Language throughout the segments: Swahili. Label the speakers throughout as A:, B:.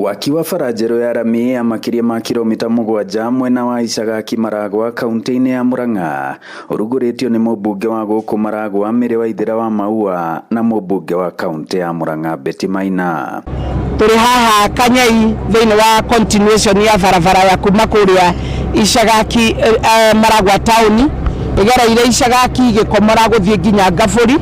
A: Waki wa Farajero ya Rami ya makiria ma kilomita 7 mwena wa Ishagaki Maragwa kaunti-ini ya Murang'a uruguritio ni mubunge wa guku Maragwa Mary Waithira wa Maua na mubunge wa kaunti ya Murang'a Betty Maina.
B: Turi haha Kanyai thiini wa continuation ya barabara ya kuma kuria Ishagaki Maragwa town igera ile Ishagaki gikomora guthie nginya Ngaburi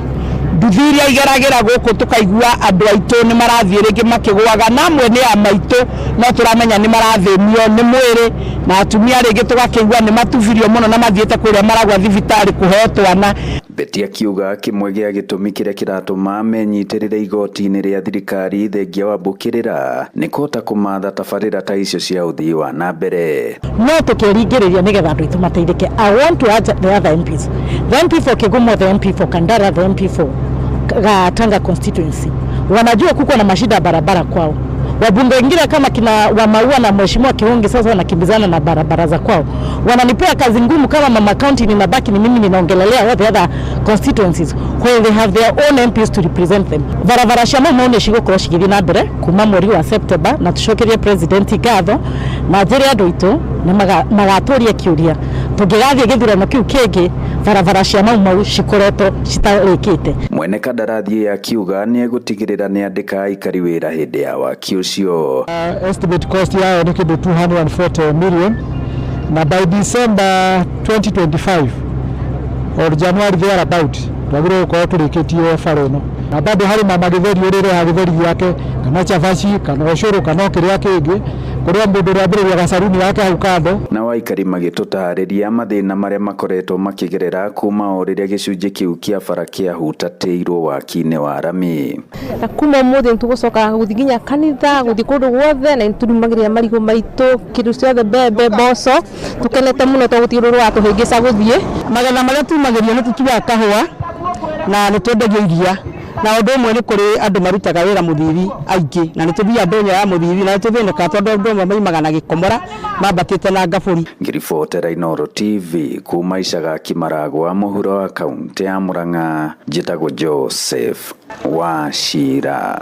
B: nduthiria igeragira guku tukaigua andu aitu ni marathie ringi makigwaga namwe ni a maitu no turamenya ni marathimio ni mwiri na atumia ringi tugakigua ni matubirio muno na mathiete kuria Maragwa thibitari kuheo twana.
A: Betty akiuga kimwe gia gitumi kiria kiratuma menyitirire igoti-ini ria thirikari thengia wa mbukirira ni kota kumatha tabarira ta icio cia uthii wa na mbere
B: no tukiringiriria nigetha andu aitu mateithike. I want to urge the other MPs, the MP for Kigumo, the MP for Kandara, the MP for Tanga constituency, wanajua kuko na mashida barabara kwao. Wabunge wengine kama kina wa Maua na Mheshimiwa Kihongi sasa wanakimbizana na barabara za kwao. Wananipea kazi ngumu kama mama county ninabaki ni mimi ninaongelelea all the other constituencies where they have their own MPs to represent them. Barabara shama maone shigo kuroshigiri na mbere kuma mweri wa September na tushokerie president gatho na njiri andu itu na magatoria kiuria tugigathie githurano kiu kingi barabara shama mau shikoreto citarikite.
A: Mwene kandarathi ya kiuga ni egutigirira ni andika aikari wira hindi ya waki ucio.
C: Estimate cost yao ni kindu 240 million na by December 2025 or January thereabout twagire gukorwo turikitie bareno na bado hari na magitheri urire hagitheri yake kana chafashi kana ushuru kana kiria kingi kuria mundu rambiriria gasaruni yake hau kando.
A: Na waikari magitutariria mathina maria makoretwo makigerera kuma o riria gicunji kiu kia bara kia hutatirwo waki-ini wa Rami
D: na kuma muthi ntugucoka guthiginya kanitha guthi kundu guothe na nturumagiria marigo maitu kindu ciothe bebe boco tukenete muno tugutiururu atuhingica guthie
B: magetha maria tumagiria ni tutuga kahua na nitwendagia iria na undu umwe ni kuri andu marutaga wira muthiri aingi na nitubia andu ya muthiri na tuthineka tondu andu amwe maimaga na gikomora mambatite na Ngaburi.
A: Ngiribotera Inooro TV kuma Ishagaki Maragwa muhuro wa kaunti ya Murang'a njitagwo Joseph Wachira.